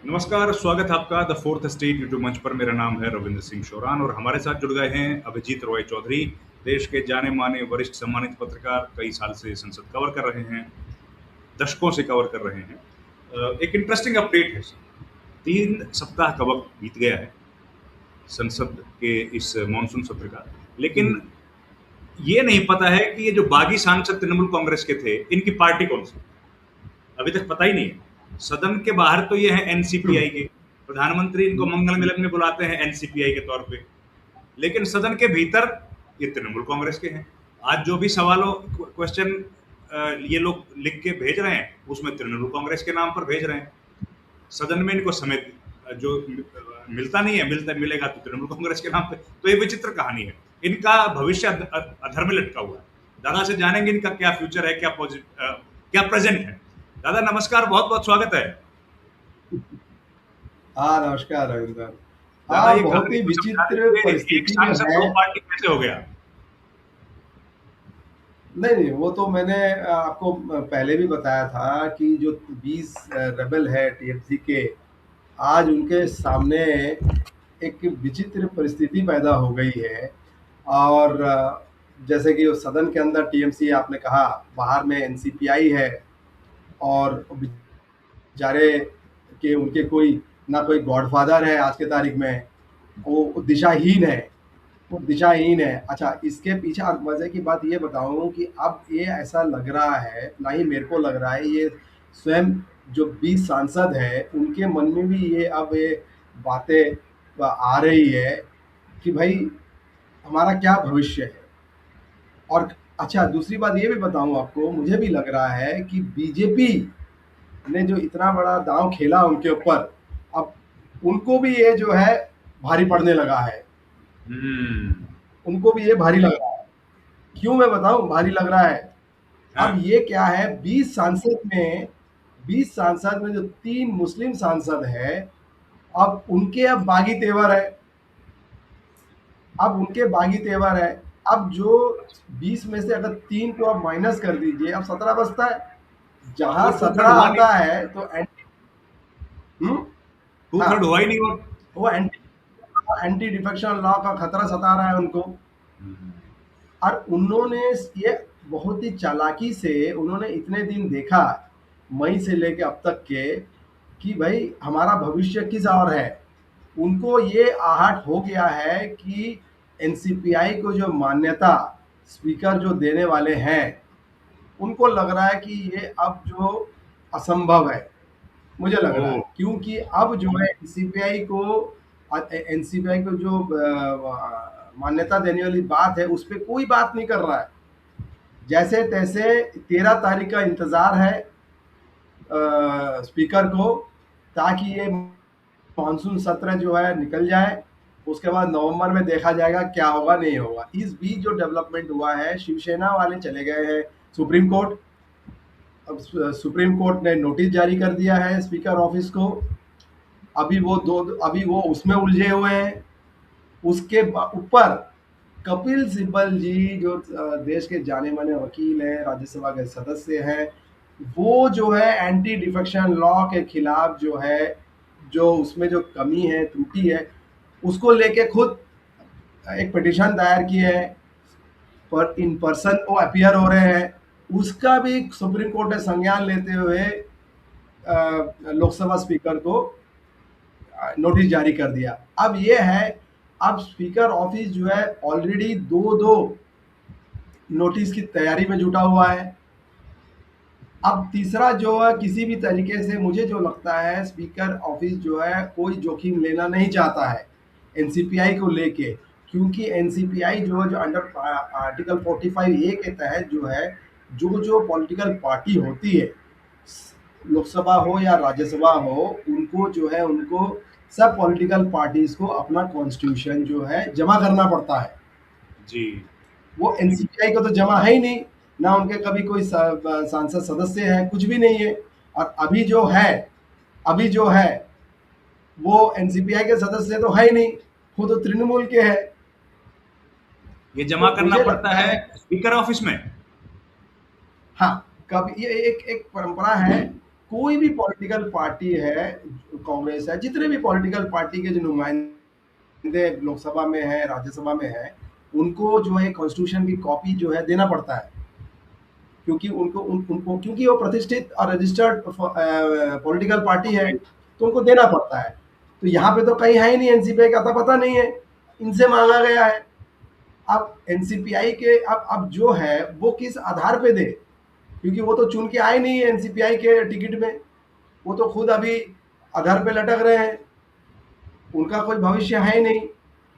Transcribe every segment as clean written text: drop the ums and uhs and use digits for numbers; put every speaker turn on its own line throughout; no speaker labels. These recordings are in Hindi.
नमस्कार, स्वागत है आपका द फोर्थ स्टेट यूट्यूब मंच पर। मेरा नाम है रविंद्र सिंह शोरान और हमारे साथ जुड़ गए हैं अभिजीत रॉय चौधरी, देश के जाने-माने वरिष्ठ सम्मानित पत्रकार, कई साल से संसद कवर कर रहे हैं, दशकों से कवर कर रहे हैं। एक इंटरेस्टिंग अपडेट है सर, 3 सप्ताह का वक़्त बीत गया है संसद के इस मॉनसून सत्र का, लेकिन
हम्म,
ये नहीं पता है कि ये जो बागी सांसद तृणमूल कांग्रेस के थे, इनकी पार्टी कौन-सी? अभी तक पता ही नहीं है। सदन के बाहर तो ये है एनसीपीआई के, प्रधानमंत्री इनको मंगल मिलन में बुलाते हैं एनसीपीआई के तौर पे, लेकिन सदन के भीतर ये तृणमूल कांग्रेस के हैं। आज जो भी सवालों क्वेश्चन ये लोग लिख के भेज रहे हैं, उसमें तृणमूल कांग्रेस के नाम पर भेज रहे हैं। सदन में इनको समय जो मिलता नहीं है, मिलेगा तो तृणमूल कांग्रेस के नाम पे। तो ये विचित्र कहानी है। इनका भविष्य अधर में लटका हुआ है। दादा से जानेंगे इनका क्या फ्यूचर है, क्या प्रेजेंट है। दादा नमस्कार, बहुत बहुत स्वागत है।
हाँ, नमस्कार रविंद्र।
दादा
हाँ,
ये
बहुत
कहानी
ही
को समझा
विचित्र
दीजिए, एक
परिस्थिति में
सांसद
है।
दो पार्टी कैसे हो गया?
नहीं नहीं, वो तो मैंने आपको पहले भी बताया था कि जो 20 रेबल है टीएमसी के, आज उनके सामने एक विचित्र परिस्थिति पैदा हो गई है। और जैसे कि उस सदन के अंदर टीएमसी आपने कहा, बाहर में एनसीपीआई है। और बेचारे के उनके कोई ना कोई गॉडफादर है आज के तारीख में। वो दिशाहीन है, वो दिशाहीन है। अच्छा, इसके पीछे और मज़े की बात ये बताऊँ कि अब ये ऐसा लग रहा है, ना ही मेरे को लग रहा है, ये स्वयं जो 20 सांसद हैं, उनके मन में भी ये बातें आ रही है कि भाई हमारा क्या भविष्य है। और अच्छा, दूसरी बात ये भी बताऊँ आपको, मुझे भी लग रहा है कि बीजेपी ने जो इतना बड़ा दांव खेला उनके ऊपर, अब उनको भी ये जो है भारी पड़ने लगा है।
हम्म।
उनको भी ये भारी लग रहा है। क्यों मैं बताऊं भारी लग रहा है? अब
हाँ।
ये क्या है, 20 सांसद में जो 3 मुस्लिम सांसद है, अब बागी तेवर है। अब उनके बागी तेवर है। अब जो 20 में से अगर 3 को आप माइनस कर दीजिए, अब 17 बचता है।
अब
जहां
वो टू
17
थर्ड हुआ नहीं।
आता है तो हम्म,
टू
हाँ,
थर्ड हुआ ही नहीं वो।
वो एंटी एंटी डिफेक्शन लॉ का खतरा सता रहा है उनको।
हम्म।
और उन्होंने ये बहुत ही चालाकी से उन्होंने इतने दिन देखा, मई से लेके अब तक के, कि भाई हमारा भविष्य किस और है। उनको ये आहट हो गया है कि एनसीपीआई को जो मान्यता स्पीकर जो देने वाले हैं, उनको लग रहा है कि ये अब जो असंभव है। मुझे लग रहा
ओ।
है क्योंकि अब जो है एनसीपीआई को जो मान्यता देने वाली बात है, उस पर कोई बात नहीं कर रहा है। जैसे तैसे 13 तारीख का इंतजार है स्पीकर को, ताकि ये मानसून सत्र जो है निकल जाए। उसके बाद नवंबर में देखा जाएगा क्या होगा नहीं होगा। इस बीच जो डेवलपमेंट हुआ है, शिवसेना वाले चले गए हैं सुप्रीम कोर्ट। अब सुप्रीम कोर्ट ने नोटिस जारी कर दिया है स्पीकर ऑफिस को। अभी वो उसमें उलझे हुए हैं। उसके ऊपर कपिल सिब्बल जी, जो देश के जाने माने वकील हैं, राज्यसभा के सदस्य हैं, वो जो है एंटी डिफेक्शन लॉ के खिलाफ जो है, जो उसमें जो कमी है, त्रुटि है, उसको लेके खुद एक पिटीशन दायर किए हैं। पर इन पर्सन वो अपीयर हो रहे हैं। उसका भी सुप्रीम कोर्ट ने संज्ञान लेते हुए लोकसभा स्पीकर को नोटिस जारी कर दिया। अब ये है, अब स्पीकर ऑफिस जो है ऑलरेडी दो दो नोटिस की तैयारी में जुटा हुआ है। अब तीसरा जो है, किसी भी तरीके से मुझे जो लगता है, स्पीकर ऑफिस जो है कोई जोखिम लेना नहीं चाहता है एनसीपीआई को लेके। क्योंकि एनसीपीआई जो है, जो अंडर आर्टिकल 45A के तहत जो है, जो जो पॉलिटिकल पार्टी होती है, लोकसभा हो या राज्यसभा हो, उनको जो है, उनको सब पॉलिटिकल पार्टीज को अपना कॉन्स्टिट्यूशन जो है जमा करना पड़ता है।
जी।
वो एनसीपीआई को तो जमा है ही नहीं। ना उनके कभी कोई सांसद सदस्य है, कुछ भी नहीं है। और अभी जो है वो एनसीपीआई के सदस्य तो है ही नहीं, वो तो तृणमूल के है।
ये जमा
तो
करना
मुझे
पड़ता
लगता
है
है,
स्पीकर ऑफिस में।
हाँ, कभी ये एक एक परंपरा है। कोई भी पॉलिटिकल पार्टी है, कांग्रेस है, जितने भी पॉलिटिकल पार्टी के जो नुमाइंदे लोकसभा में है, राज्यसभा में है, उनको जो है कॉन्स्टिट्यूशन की कॉपी जो है देना पड़ता है, क्योंकि उनको क्योंकि वो प्रतिष्ठित और रजिस्टर्ड पॉलिटिकल पार्टी है, तो उनको देना पड़ता है। तो यहाँ पे तो कहीं है ही नहीं, एनसीपीआई का तो पता नहीं है, इनसे मांगा गया है। अब एनसीपीआई के अब जो है वो किस आधार पे दे, क्योंकि वो तो चुन के आए नहीं है एनसीपीआई के टिकट में, वो तो खुद अभी अधर पे लटक रहे हैं, उनका कोई भविष्य है ही नहीं।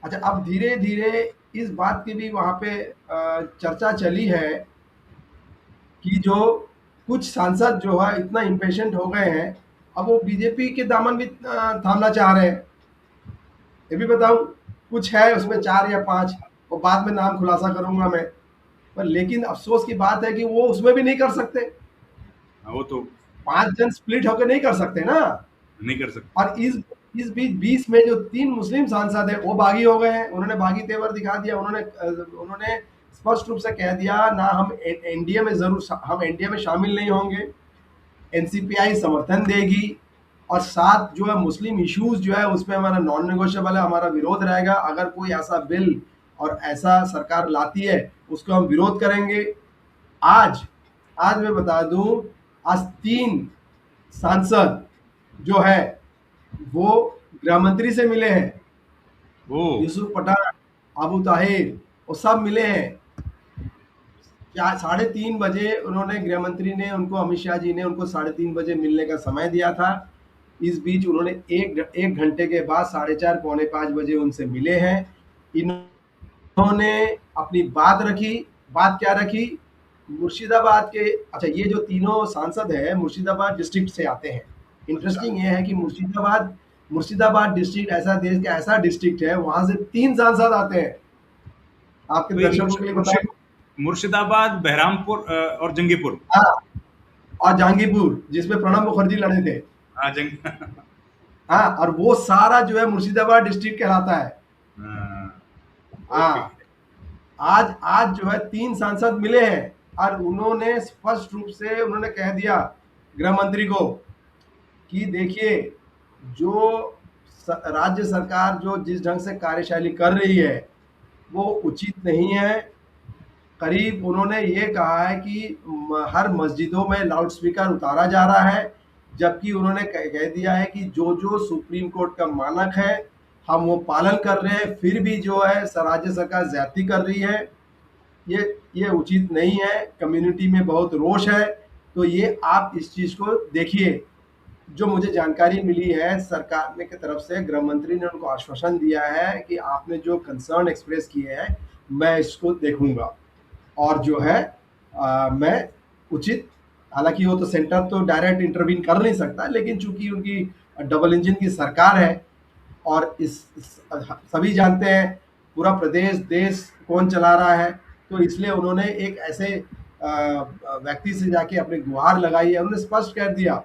अच्छा, अब धीरे धीरे इस बात की भी वहाँ पे चर्चा चली है कि जो कुछ सांसद जो है इतना इम्पेशेंट हो गए हैं, अब वो बीजेपी के दामन भी थामना चाह रहे हैं। ये भी बताऊं, कुछ है उसमें 4 या 5, और बाद में नाम खुलासा करूंगा मैं, पर लेकिन अफसोस की बात है कि वो उसमें भी नहीं कर सकते।
हाँ, वो तो
5 जन स्प्लिट होकर नहीं कर सकते ना।
नहीं कर सकते।
और इस बीच 20 में जो 3 मुस्लिम सांसद है वो बागी हो गए हैं, उन्होंने बागी तेवर दिखा दिया, उन्होंने स्पष्ट रूप से कह दिया ना, हम एनडीए में शामिल नहीं होंगे, एनसीपीआई समर्थन देगी, और साथ जो है मुस्लिम इश्यूज जो है उसमें हमारा नॉन नेगोशिएबल है, हमारा विरोध रहेगा। अगर कोई ऐसा बिल और ऐसा सरकार लाती है उसको हम विरोध करेंगे। आज आज मैं बता दूं, आज 3 सांसद जो है वो गृह मंत्री से मिले हैं,
वो
यूसुफ पठान, अबू ताहिर, वो सब मिले हैं। क्या 3:30 बजे उन्होंने, गृह मंत्री ने उनको, अमित शाह जी ने उनको 3:30 बजे मिलने का समय दिया था। इस बीच उन्होंने एक घंटे के बाद 4:30 पौने 5 बजे उनसे मिले हैं। इन्होंने अपनी बात रखी। बात क्या रखी? मुर्शिदाबाद के, अच्छा, ये जो तीनों सांसद है मुर्शिदाबाद डिस्ट्रिक्ट से आते हैं।
अच्छा।
इंटरेस्टिंग ये है कि मुर्शिदाबाद डिस्ट्रिक्ट ऐसा देश का ऐसा डिस्ट्रिक्ट है, वहां से 3 सांसद आते हैं। आपके
तो ये
दर्शकों के लिए बता दूं।
मुर्शिदाबाद, बहरामपुर और जंगीपुर।
हाँ, और जहांगीरपुर जिसमें प्रणब मुखर्जी लड़े थे।
हाँ, जंग
हाँ, और वो सारा जो है मुर्शिदाबाद डिस्ट्रिक्ट कहलाता है।
हाँ, ओके।
हाँ, आज आज जो है 3 सांसद मिले हैं, और उन्होंने स्पष्ट रूप से उन्होंने कह दिया गृह मंत्री को कि देखिए, जो राज्य सरकार जो जिस ढंग से कार्यशैली कर रही है वो उचित नहीं है। करीब उन्होंने ये कहा है कि हर मस्जिदों में लाउड स्पीकर उतारा जा रहा है, जबकि उन्होंने कह दिया है कि जो जो सुप्रीम कोर्ट का मानक है हम वो पालन कर रहे हैं, फिर भी जो है राज्य सरकार ज्यादती कर रही है। ये उचित नहीं है, कम्युनिटी में बहुत रोष है। तो ये आप इस चीज़ को देखिए। जो मुझे जानकारी मिली है सरकार ने की तरफ से, गृह मंत्री ने उनको आश्वासन दिया है कि आपने जो कंसर्न एक्सप्रेस किए हैं मैं इसको देखूंगा, और जो है मैं उचित, हालांकि वो तो सेंटर तो डायरेक्ट इंटरवीन कर नहीं सकता, लेकिन चूंकि उनकी डबल इंजन की सरकार है, और सभी जानते हैं पूरा प्रदेश देश कौन चला रहा है, तो इसलिए उन्होंने एक ऐसे व्यक्ति से जाके अपनी गुहार लगाई है। उन्होंने स्पष्ट कर दिया,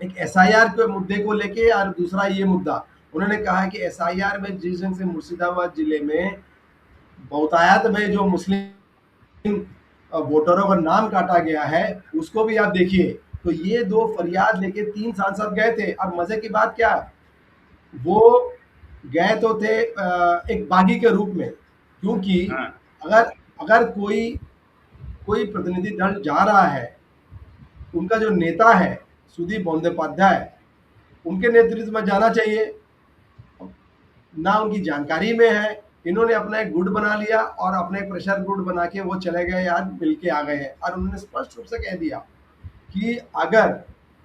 एक एसआईआर के मुद्दे को लेके, और दूसरा ये मुद्दा उन्होंने कहा है कि एसआईआर में जिस ढंग से मुर्शिदाबाद जिले में बहुतायत में जो मुस्लिम वोटरों का नाम काटा गया है उसको भी आप देखिए। तो ये 2 फरियाद लेके 3 सांसद गए थे, और मजे की बात क्या, वो गए तो थे एक बागी के रूप में, क्योंकि
हाँ,
अगर अगर कोई कोई प्रतिनिधि दल जा रहा है, उनका जो नेता है सुदीप बंदोपाध्याय, उनके नेतृत्व में जाना चाहिए। ना उनकी जानकारी में है, इन्होंने अपना एक गुट बना लिया और अपने प्रेशर गुट बना के वो चले गए, यार मिल के आ गए हैं। और उन्होंने स्पष्ट रूप से कह दिया कि अगर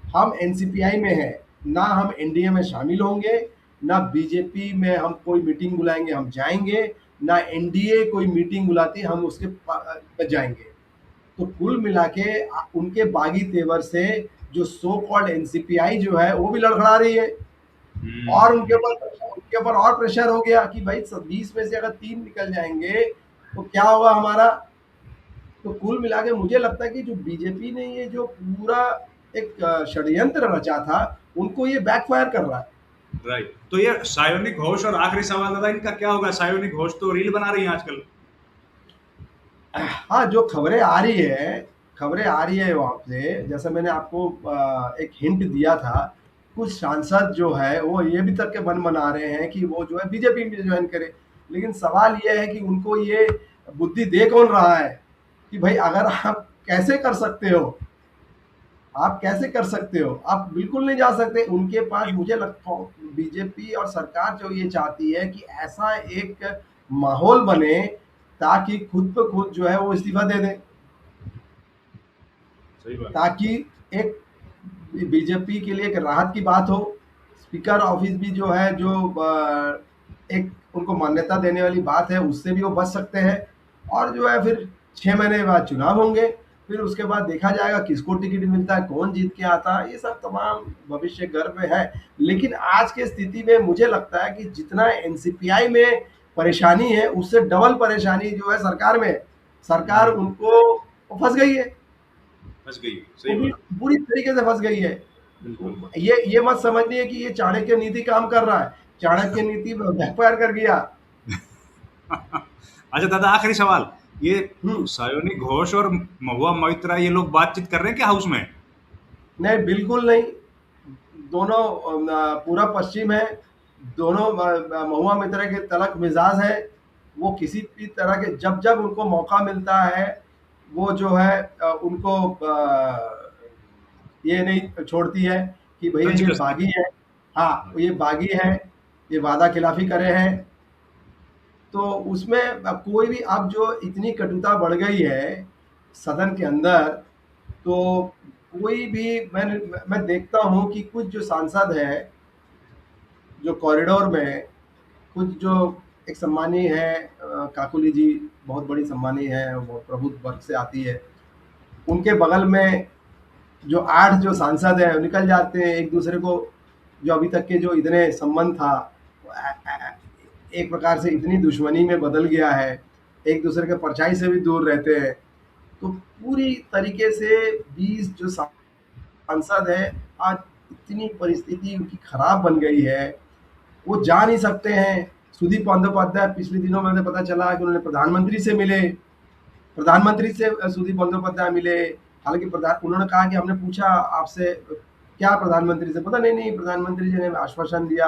हम एनसीपीआई में हैं, ना हम एनडीए में शामिल होंगे, ना बीजेपी में हम कोई मीटिंग बुलाएंगे हम जाएंगे, ना एनडीए कोई मीटिंग बुलाती हम उसके पे जाएंगे। तो कुल मिला के उनके बागी तेवर से जो सो कॉल्ड एनसीपीआई जो है वो भी लड़खड़ा रही है, और उनके ऊपर और प्रेशर हो गया कि भाई 20 में से अगर 3 निकल जाएंगे तो क्या होगा हमारा। तो कुल मिला के मुझे लगता है कि जो बीजेपी ने ये जो पूरा एक षड्यंत्र रचा था, उनको ये बैकफायर कर रहा है।
राइट। तो ये सायोनिक घोष, और आखिरी सवाल दादा, इनका क्या होगा? सायोनिक घोष तो रील बना रही है आजकल।
हाँ, जो खबरें आ रही है खबरें आ रही है वहाँ से, जैसे मैंने आपको एक हिंट दिया था, कुछ सांसद जो है वो ये भी तक के मन बना रहे हैं कि वो जो है बीजेपी में ज्वाइन करे। लेकिन सवाल ये है कि उनको ये बुद्धि दे कौन रहा है कि भाई अगर आप कैसे कर सकते हो, आप कैसे कर सकते हो, आप बिल्कुल नहीं जा सकते उनके पास। मुझे लगता है बीजेपी और सरकार जो ये चाहती है कि ऐसा एक माहौल बने ताकि खुद पे खुद जो है वो इस्तीफा दे दें,
सही बात।
ताकि एक बीजेपी के लिए एक राहत की बात हो। स्पीकर ऑफिस भी जो है, जो एक उनको मान्यता देने वाली बात है, उससे भी वो बच सकते हैं। और जो है फिर 6 महीने बाद चुनाव होंगे, फिर उसके बाद देखा जाएगा किसको टिकट मिलता है, कौन जीत के आता है, ये सब तमाम भविष्य गर्भ में है। लेकिन आज के स्थिति में मुझे लगता है कि जितना एनसीपीआई में परेशानी है, उससे डबल परेशानी जो है सरकार में है। सरकार
हम्म,
उनको फंस गई है,
फंस गई, सही
पूरी
बात।
पूरी तरीके से फंस गई है।
बिल्कुल।
ये मत समझिए कि ये चाणक्य नीति काम कर रहा है, चाणक्य नीति बैकफायर कर गया।
अच्छा दादा, आखिरी सवाल, ये
हम्म।
सायोनी घोष और महुआ मोइत्रा ये लोग बातचीत कर रहे हैं क्या हाउस में?
नहीं, बिल्कुल नहीं। दोनों पूरा पश्चिम है, दोनों महुआ मित्र के तलक मिजाज है। वो किसी भी तरह के, जब जब उनको मौका मिलता है वो जो है उनको ये नहीं छोड़ती है कि भैया
तंज
ये
कसते
बागी है। हाँ, ये बागी है, ये वादा खिलाफी करे हैं। तो उसमें कोई भी, अब जो इतनी कटुता बढ़ गई है सदन के अंदर, तो कोई भी, मैं देखता हूँ कि कुछ जो सांसद है जो कॉरिडोर में, कुछ जो एक सम्मानी है, काकुली जी बहुत बड़ी सम्मानी है, वो प्रबुद्ध वर्ग से आती है, उनके बगल में जो 8 जो सांसद हैं वो निकल जाते हैं एक दूसरे को, जो अभी तक के जो इतने संबंध था एक प्रकार से इतनी दुश्मनी में बदल गया है, एक दूसरे के परछाई से भी दूर रहते हैं। तो पूरी तरीके से 20 जो सांसद है, आज इतनी परिस्थिति उनकी खराब बन गई है, वो जा नहीं सकते हैं। सुदीप बंदोपाध्याय पिछले दिनों में पता चला कि उन्होंने प्रधानमंत्री से मिले, प्रधानमंत्री से सुदीप बंदोपाध्याय मिले। हालांकि प्रधान, उन्होंने कहा कि हमने पूछा आपसे क्या प्रधानमंत्री से, पता नहीं, नहीं प्रधानमंत्री जी ने आश्वासन दिया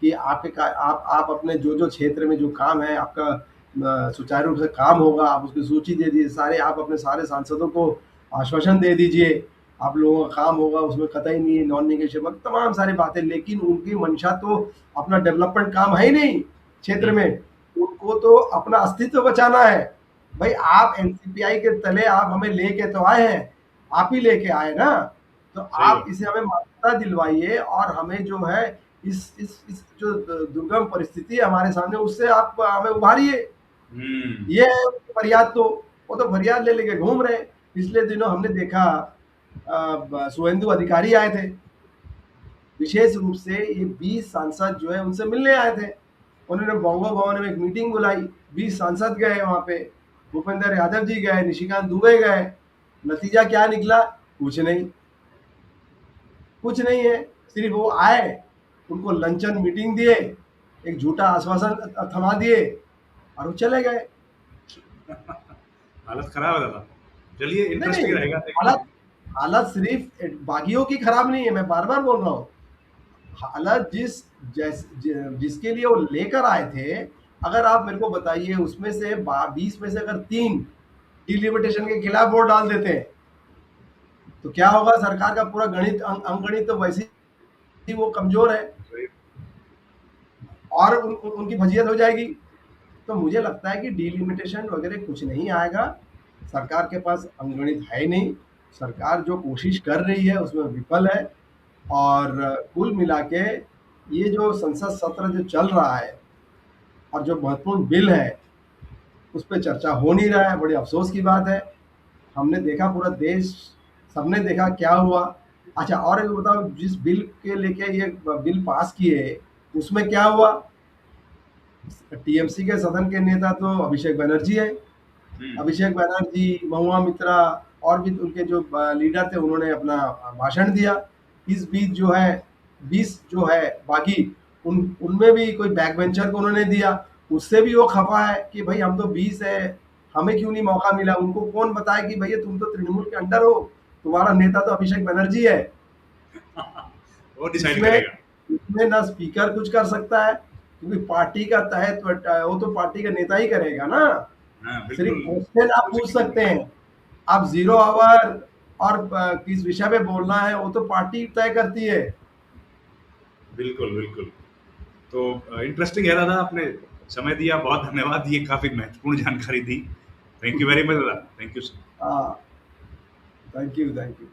कि आप अपने जो जो क्षेत्र में जो काम है आपका सुचारू रूप से काम होगा, आप उसकी सूची दे दीजिए, सारे आप अपने सारे सांसदों को आश्वासन दे दीजिए, आप लोगों का काम होगा, उसमें कतई नहीं नॉन निगेशिएबल, तमाम सारी बातें। लेकिन उनकी मंशा तो अपना डेवलपमेंट काम है ही नहीं क्षेत्र
हम्म,
में, उनको तो अपना अस्तित्व बचाना है। भाई आप एनसीपीआई के तले आप हमें लेके तो आए हैं, आप ही लेके आए ना, तो
सही
आप
बात।
इसे हमें मान्यता दिलवाइए और हमें जो है इस जो दुर्गम परिस्थिति है हमारे सामने, उससे आप हमें उभारिए।
हम्म।
ये है उनकी फरियाद। तो वो तो फरियाद ले लेके घूम रहे हैं। पिछले दिनों हमने देखा शुभेंदु अधिकारी आए थे, विशेष रूप से ये 20 सांसद जो है उनसे मिलने आए थे। उन्होंने बोंगो भवन में एक मीटिंग बुलाई, 20 सांसद गए वहां पे, भूपेंद्र यादव जी गए, निशिकांत दुबे गए। नतीजा क्या निकला? कुछ नहीं, कुछ नहीं है। सिर्फ वो आए, उनको लंचन मीटिंग दिए, एक झूठा आश्वासन थमा दिए और वो चले गए।
हालत खराब है दादा। चलिए,
नहीं
इंटरेस्टिंग
नहीं,
रहेगा देखना।
हालत हालत सिर्फ बागियों की खराब नहीं है, मैं बार बार बोल रहा हूँ। हालत जिसके लिए वो लेकर आए थे, अगर आप मेरे को बताइए उसमें से 20 में से अगर 3 डिलिमिटेशन के खिलाफ वोट डाल देते हैं, तो क्या होगा? सरकार का पूरा गणित, अंकगणित तो वैसे ही वो कमजोर है
सही।
और उनकी फजीयत हो जाएगी। तो मुझे लगता है कि डिलिमिटेशन वगैरह कुछ नहीं आएगा। सरकार के पास अंगणित है ही नहीं। सरकार जो कोशिश कर रही है उसमें विफल है। और कुल मिला के ये जो संसद सत्र जो चल रहा है और जो महत्वपूर्ण बिल है उस पर चर्चा हो नहीं रहा है, बड़ी अफसोस की बात है। हमने देखा, पूरा देश सबने देखा क्या हुआ। अच्छा, और एक बताओ, जिस बिल के लेके ये बिल पास किए उसमें क्या हुआ? टीएमसी के सदन के नेता तो अभिषेक बनर्जी है।
हम्म।
अभिषेक बनर्जी, महुआ मित्रा और भी उनके जो लीडर थे, उन्होंने अपना भाषण दिया। इस बीच जो है 20 जो है बाकी, उनमें भी कोई बैक बेंचर को उन्होंने दिया, उससे भी वो खफा है कि भाई हम तो 20 है, हमें क्यों नहीं मौका मिला? उनको कौन बताए कि भैया तुम तो तृणमूल के अंडर हो, तुम्हारा नेता तो अभिषेक बनर्जी है।
वो डिसाइड
इसमें
करेगा।
इसमें ना स्पीकर कुछ कर सकता है, क्योंकि पार्टी का तहत वो तो पार्टी का नेता ही करेगा ना।
हाँ,
सिर्फ
बिल्कुल,
क्वेश्चन आप
बिल्कुल
पूछ
सही
सकते
बोल
हैं, आप जीरो आवर और किस विषय पे बोलना है वो तो पार्टी तय करती है।
बिल्कुल, बिल्कुल। तो इंटरेस्टिंग है दादा, आपने समय दिया, बहुत धन्यवाद, ये काफ़ी महत्वपूर्ण जानकारी दी। थैंक यू वेरी मच दादा, थैंक यू सर।
हाँ, थैंक यू, थैंक यू।